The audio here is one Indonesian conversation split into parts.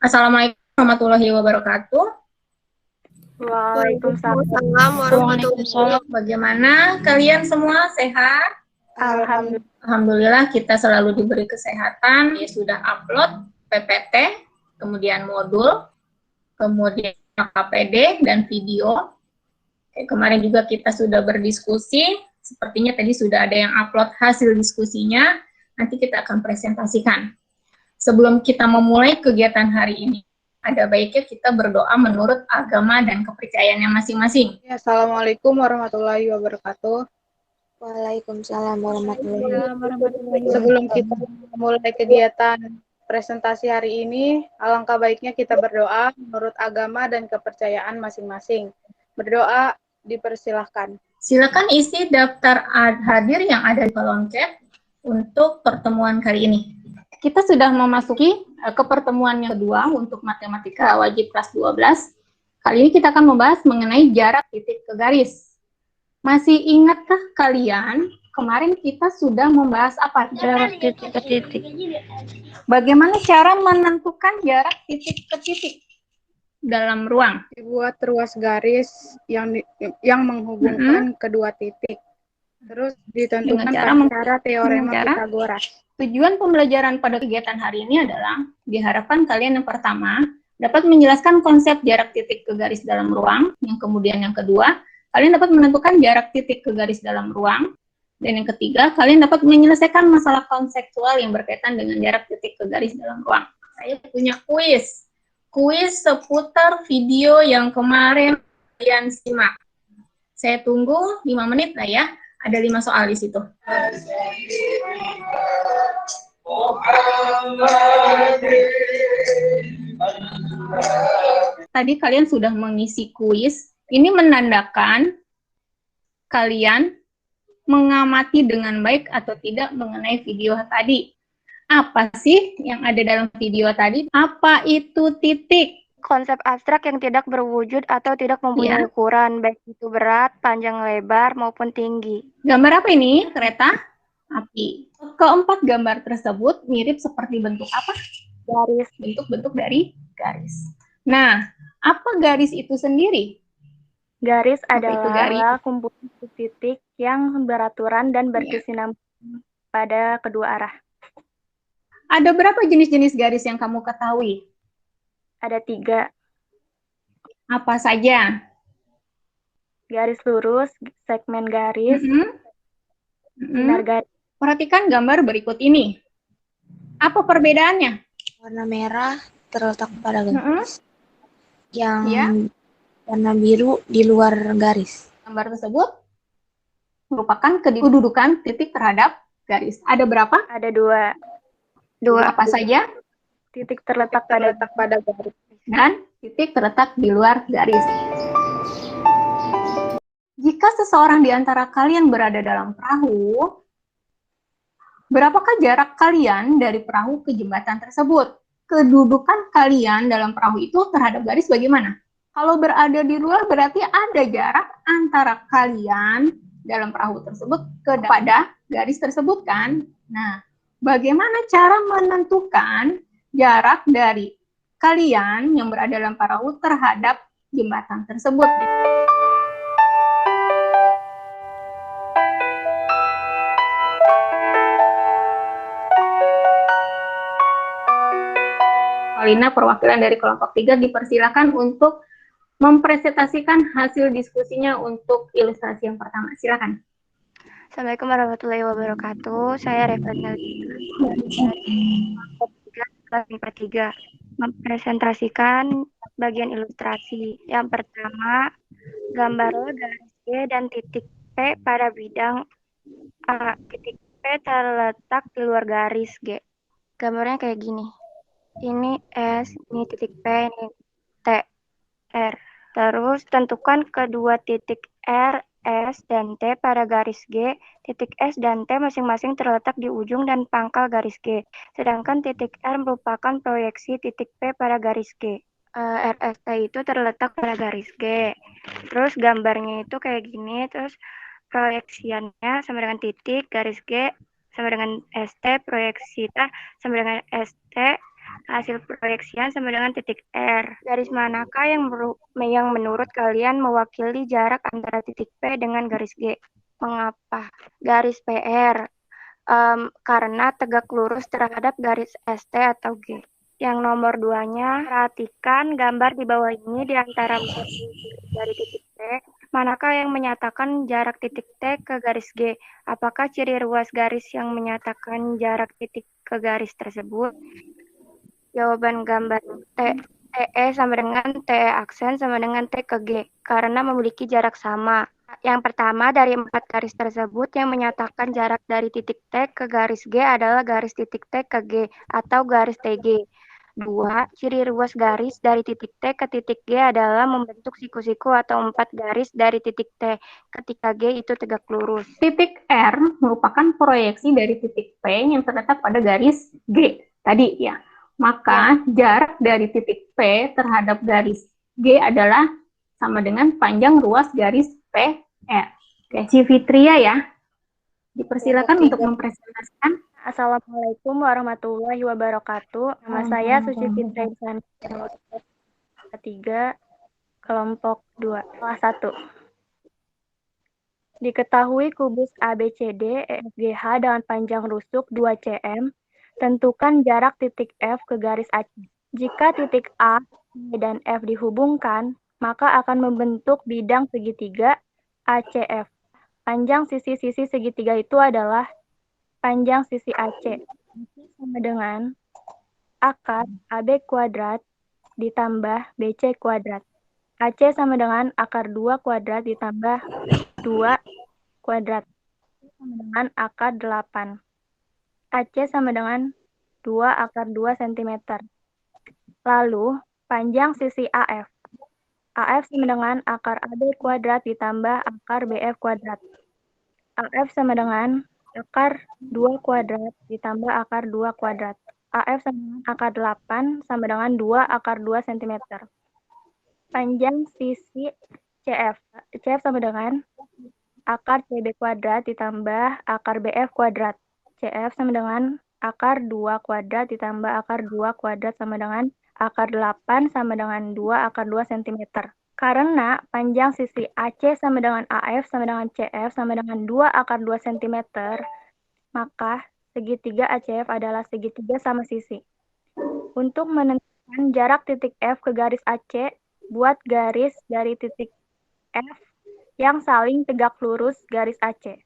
Assalamualaikum warahmatullahi wabarakatuh. Waalaikumsalam warahmatullahi wabarakatuh. Bagaimana kalian semua, sehat? Alhamdulillah. Alhamdulillah kita selalu diberi kesehatan. Ya, sudah upload PPT, kemudian modul, kemudian KPD dan video. Kemarin juga kita sudah berdiskusi. Sepertinya tadi sudah ada yang upload hasil diskusinya. Nanti kita akan presentasikan. Sebelum kita memulai kegiatan hari ini, ada baiknya kita berdoa menurut agama dan kepercayaannya masing-masing. Assalamualaikum warahmatullahi wabarakatuh. Waalaikumsalam warahmatullahi wabarakatuh. Sebelum kita memulai kegiatan presentasi hari ini, alangkah baiknya kita berdoa menurut agama dan kepercayaan masing-masing. Berdoa dipersilahkan. Silakan isi daftar hadir yang ada di kolom chat untuk pertemuan kali ini. Kita sudah memasuki ke pertemuan yang kedua untuk matematika wajib kelas 12. Kali ini kita akan membahas mengenai jarak titik ke garis. Masih ingatkah kalian kemarin kita sudah membahas apa? Jarak titik ke titik. Bagaimana cara menentukan jarak titik ke titik dalam ruang? Dibuat ruas garis yang menghubungkan kedua titik. Terus ditentukan cara teorema Pythagoras. Tujuan pembelajaran pada kegiatan hari ini adalah diharapkan kalian yang pertama dapat menjelaskan konsep jarak titik ke garis dalam ruang, yang kemudian yang kedua, kalian dapat menentukan jarak titik ke garis dalam ruang, dan yang ketiga, kalian dapat menyelesaikan masalah konseptual yang berkaitan dengan jarak titik ke garis dalam ruang. Saya punya kuis seputar video yang kemarin kalian simak. Saya tunggu 5 menit lah ya. Ada 5 soal di situ. Tadi kalian sudah mengisi kuis. Ini menandakan kalian mengamati dengan baik atau tidak mengenai video tadi. Apa sih yang ada dalam video tadi? Apa itu titik? Konsep abstrak yang tidak berwujud atau tidak mempunyai ukuran, baik itu berat, panjang, lebar, maupun tinggi. Gambar apa ini? Kereta api. Keempat gambar tersebut mirip seperti bentuk apa? Garis. Bentuk-bentuk dari garis. Nah, apa garis itu sendiri? Garis adalah kumpulan titik yang beraturan dan berkesinambungan pada kedua arah. Ada berapa jenis-jenis garis yang kamu ketahui? Ada 3. Apa saja? Garis lurus, segmen garis, sinar garis. Perhatikan gambar berikut ini. Apa perbedaannya? Warna merah terletak pada garis, yang warna biru di luar garis. Gambar tersebut merupakan kedudukan titik terhadap garis. Ada berapa? Ada 2. Apa saja? Titik terletak pada garis dan titik terletak di luar garis. Jika seseorang di antara kalian berada dalam perahu, berapakah jarak kalian dari perahu ke jembatan tersebut? Kedudukan kalian dalam perahu itu terhadap garis bagaimana? Kalau berada di luar berarti ada jarak antara kalian dalam perahu tersebut kepada garis tersebut kan? Nah, bagaimana cara menentukan jarak dari kalian yang berada dalam perahu terhadap jembatan tersebut? Paulina, perwakilan dari kelompok 3, dipersilakan untuk mempresentasikan hasil diskusinya untuk ilustrasi yang pertama. Silakan. Assalamualaikum warahmatullahi wabarakatuh. Saya Revatina kelompok 3 mempresentasikan bagian ilustrasi. Yang pertama, gambar garis G dan titik P pada bidang A. Titik P terletak di luar garis G. Gambarnya kayak gini. Ini S, ini titik P, ini T, R. Terus tentukan kedua titik R, S, dan T pada garis G. Titik S dan T masing-masing terletak di ujung dan pangkal garis G. Sedangkan titik R merupakan proyeksi titik P pada garis G. RST itu terletak pada garis G. Terus gambarnya itu kayak gini. Terus proyeksiannya sama dengan titik, garis G sama dengan ST, proyeksi T sama dengan ST. Hasil proyeksian sama dengan titik R. Garis manakah yang menurut kalian mewakili jarak antara titik P dengan garis G? Mengapa? Garis PR. Karena tegak lurus terhadap garis ST atau G. Yang nomor 2-nya, perhatikan gambar di bawah ini di antara dari titik T, manakah yang menyatakan jarak titik T ke garis G? Apakah ciri ruas garis yang menyatakan jarak titik ke garis tersebut? Jawaban gambar TE sama dengan TE aksen sama dengan T ke G, karena memiliki jarak sama. Yang pertama, dari 4 garis tersebut yang menyatakan jarak dari titik T ke garis G adalah garis titik T ke G atau garis TG. 2. Ciri ruas garis dari titik T ke titik G adalah membentuk siku-siku atau 4 garis dari titik T ketika G itu tegak lurus. Titik R merupakan proyeksi dari titik P yang terletak pada garis G tadi ya. Maka jarak dari titik P terhadap garis G adalah sama dengan panjang ruas garis PR. Oke, Civitria ya. Dipersilakan untuk mempresentasikan. Assalamualaikum warahmatullahi wabarakatuh. Nama saya Suci Fitri Insani, 3, kelompok 2, kelas 1. Diketahui kubus ABCD EFGH dengan panjang rusuk 2 cm, tentukan jarak titik F ke garis AC. Jika titik A, B, dan F dihubungkan, maka akan membentuk bidang segitiga ACF. Panjang sisi-sisi segitiga itu adalah panjang sisi AC sama dengan akar AB kuadrat ditambah BC kuadrat. AC sama dengan akar 2 kuadrat ditambah 2 kuadrat sama dengan akar 8. AC sama dengan 2 akar 2 cm. Lalu, panjang sisi AF. AF sama dengan akar AB kuadrat ditambah akar BF kuadrat. AF sama dengan akar 2 kuadrat ditambah akar 2 kuadrat. AF sama dengan akar 8 sama dengan 2 akar 2 cm. Panjang sisi CF. CF sama dengan akar CB kuadrat ditambah akar BF kuadrat. CF sama dengan akar 2 kuadrat ditambah akar 2 kuadrat sama dengan akar 8 sama dengan 2 akar 2 cm. Karena panjang sisi AC sama dengan AF sama dengan CF sama dengan 2 akar 2 cm, maka segitiga ACF adalah segitiga sama sisi. Untuk menentukan jarak titik F ke garis AC, buat garis dari titik F yang saling tegak lurus garis AC.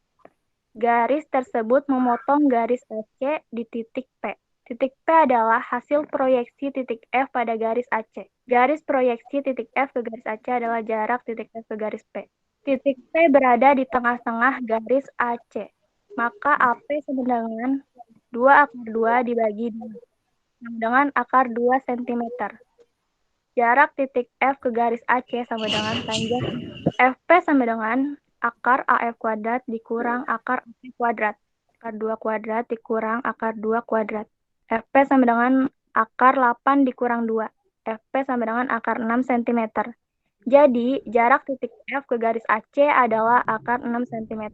Garis tersebut memotong garis AC di titik P. Titik P adalah hasil proyeksi titik F pada garis AC. Garis proyeksi titik F ke garis AC adalah jarak titik F ke garis P. Titik P berada di tengah-tengah garis AC. Maka AP sama dengan 2 akar 2 dibagi 2. Sama dengan akar 2 cm. Jarak titik F ke garis AC sama dengan panjang FP sama dengan akar AF kuadrat dikurang akar AP kuadrat. Akar 2 kuadrat dikurang akar 2 kuadrat. FP sama dengan akar 8 dikurang 2. FP sama dengan akar 6 cm. Jadi, jarak titik F ke garis AC adalah akar 6 cm.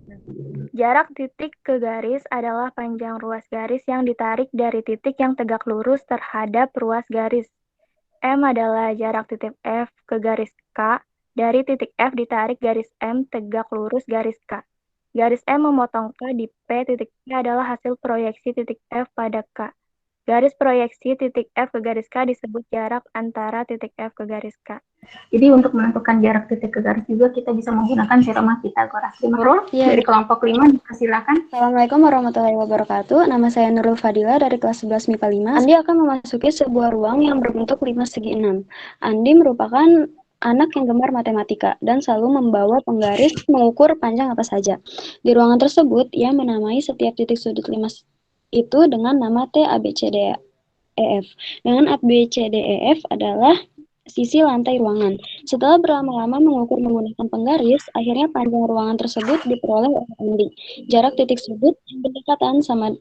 Jarak titik ke garis adalah panjang ruas garis yang ditarik dari titik yang tegak lurus terhadap ruas garis. M adalah jarak titik F ke garis K. Dari titik F ditarik garis M tegak lurus garis K. Garis M memotong K di P. Titik P adalah hasil proyeksi titik F pada K. Garis proyeksi titik F ke garis K disebut jarak antara titik F ke garis K. Jadi untuk menentukan jarak titik ke garis juga kita bisa menggunakan teorema Pitagoras. Nurul dari kelompok 5, silakan. Assalamualaikum warahmatullahi wabarakatuh. Nama saya Nurul Fadila dari kelas 11 MIPA 5. Andi akan memasuki sebuah ruang yang berbentuk 5 segi 6. Andi merupakan anak yang gemar matematika dan selalu membawa penggaris mengukur panjang apa saja. Di ruangan tersebut, ia menamai setiap titik sudut 5 itu dengan nama T, A, B, C, D, E, F. Dengan A, B, C, D, E, F adalah sisi lantai ruangan. Setelah berlama-lama mengukur menggunakan penggaris, akhirnya panjang ruangan tersebut diperoleh oleh Andi. Jarak titik sudut yang berdekatan sama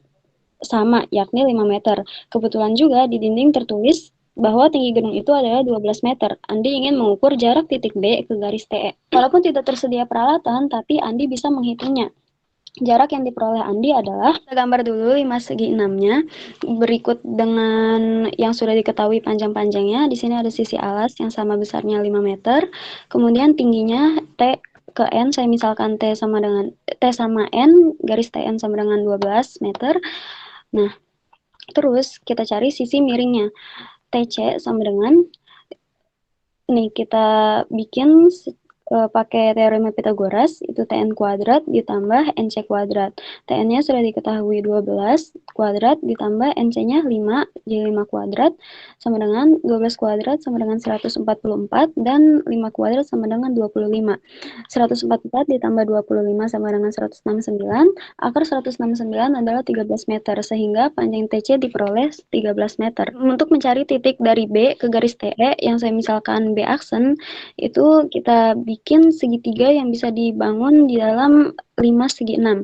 yakni 5 meter. Kebetulan juga di dinding tertulis bahwa tinggi gedung itu adalah 12 meter. Andi ingin mengukur jarak titik B ke garis TE. Walaupun tidak tersedia peralatan, tapi Andi bisa menghitungnya. Jarak yang diperoleh Andi adalah, kita gambar dulu 5 segi 6-nya, berikut dengan yang sudah diketahui panjang-panjangnya. Di sini ada sisi alas yang sama besarnya 5 meter, kemudian tingginya T ke N, saya misalkan T sama N, garis TN sama dengan 12 meter. Nah, terus kita cari sisi miringnya, TC sama dengan, nih kita bikin pakai teorema Pythagoras, itu Tn kuadrat ditambah Nc kuadrat. Tn-nya sudah diketahui 12 kuadrat ditambah Nc-nya 5, jadi 5 kuadrat sama dengan 12 kuadrat sama dengan 144 dan 5 kuadrat sama dengan 25. 144 ditambah 25 sama dengan 169, akar 169 adalah 13 meter, sehingga panjang TC diperoleh 13 meter. Untuk mencari titik dari B ke garis TE yang saya misalkan B aksen, itu kita bikin segitiga yang bisa dibangun di dalam 5 segi 6.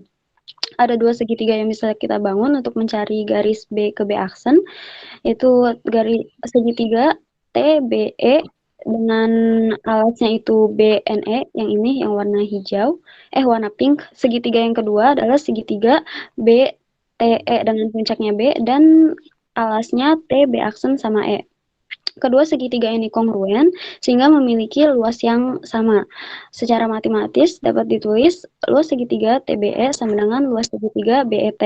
Ada 2 segitiga yang bisa kita bangun untuk mencari garis B ke B aksen, itu garis segitiga TBE dengan alasnya itu BNE, yang ini yang warna hijau, warna pink. Segitiga yang kedua adalah segitiga BTE dengan puncaknya B dan alasnya T B aksen sama E. Kedua segitiga ini kongruen sehingga memiliki luas yang sama. Secara matematis dapat ditulis luas segitiga TBE sama dengan luas segitiga BET.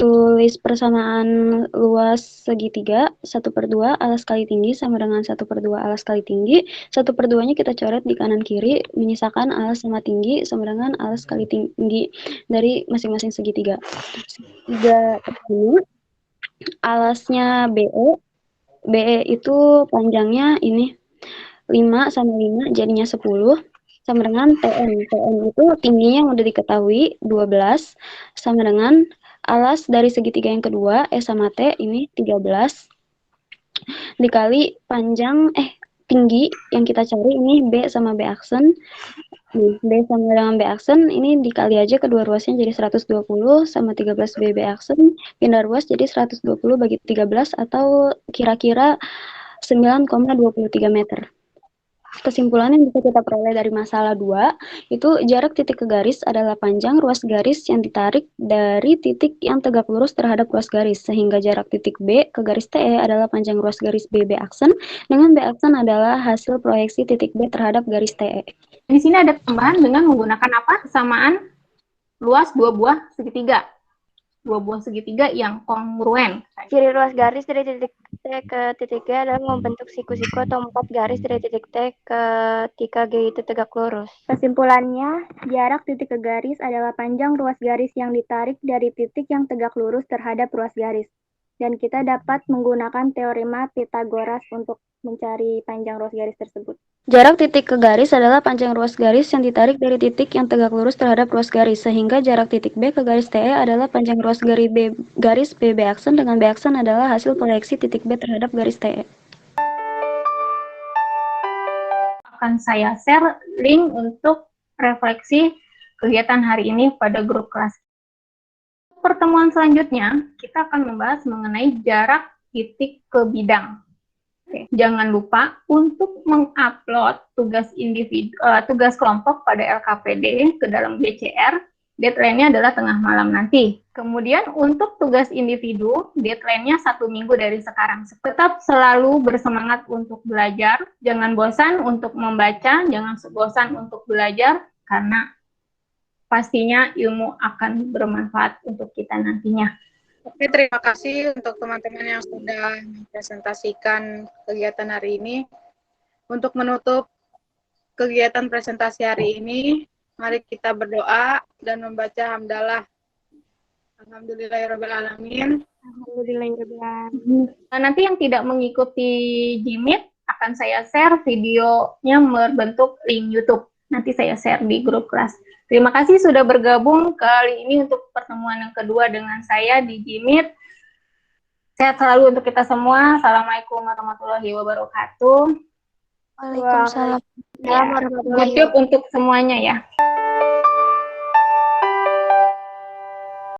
Tulis persamaan luas segitiga 1/2 alas kali tinggi sama dengan 1/2 alas kali tinggi. 1/2-nya kita coret di kanan kiri, menyisakan alas sama tinggi sama dengan alas kali tinggi dari masing-masing segitiga. Segitiga pertama, alasnya BE itu panjangnya ini 5 sama 5 jadinya 10 sama dengan TN. TN itu tingginya yang udah diketahui 12 sama dengan alas dari segitiga yang kedua E sama T ini 13 dikali panjang tinggi yang kita cari ini B sama B aksen. B sama dengan B aksen ini dikali aja kedua ruasnya jadi 120 sama 13 B aksen, pindah ruas jadi 120 bagi 13 atau kira-kira 9,23 meter. Kesimpulan yang bisa kita peroleh dari masalah 2, itu jarak titik ke garis adalah panjang ruas garis yang ditarik dari titik yang tegak lurus terhadap ruas garis, sehingga jarak titik B ke garis TE adalah panjang ruas garis B aksen, dengan B aksen adalah hasil proyeksi titik B terhadap garis TE. Di sini ada tambahan dengan menggunakan apa? Kesamaan luas 2 buah segitiga. 2 buah segitiga yang kongruen. Ciri ruas garis dari titik T ke titik G adalah membentuk siku-siku atau 4 garis dari titik T ketika G itu tegak lurus. Kesimpulannya, jarak titik ke garis adalah panjang ruas garis yang ditarik dari titik yang tegak lurus terhadap ruas garis. Dan kita dapat menggunakan teorema Pythagoras untuk mencari panjang ruas garis tersebut. Jarak titik ke garis adalah panjang ruas garis yang ditarik dari titik yang tegak lurus terhadap ruas garis, sehingga jarak titik B ke garis TE adalah panjang ruas garis B aksen, dengan B aksen adalah hasil proyeksi titik B terhadap garis TE. Akan saya share link untuk refleksi kegiatan hari ini pada grup kelas. Pertemuan selanjutnya, kita akan membahas mengenai jarak titik ke bidang. Oke. Jangan lupa untuk mengupload tugas kelompok pada LKPD ke dalam BCR. Deadline-nya adalah tengah malam nanti. Kemudian untuk tugas individu, deadline-nya 1 minggu dari sekarang. Tetap selalu bersemangat untuk belajar. Jangan bosan untuk membaca, jangan bosan untuk belajar, karena pastinya ilmu akan bermanfaat untuk kita nantinya. Oke, terima kasih untuk teman-teman yang sudah mempresentasikan kegiatan hari ini. Untuk menutup kegiatan presentasi hari ini, mari kita berdoa dan membaca hamdalah. Alhamdulillahirrahmanirrahim. Alhamdulillahirrahmanirrahim. Nanti yang tidak mengikuti Jimit, akan saya share videonya berbentuk link YouTube. Nanti saya share di grup kelas. Terima kasih sudah bergabung kali ini untuk pertemuan yang kedua dengan saya di Jimit. Sehat selalu untuk kita semua. Assalamualaikum warahmatullahi wabarakatuh. Waalaikumsalam. Ya, untuk semuanya ya.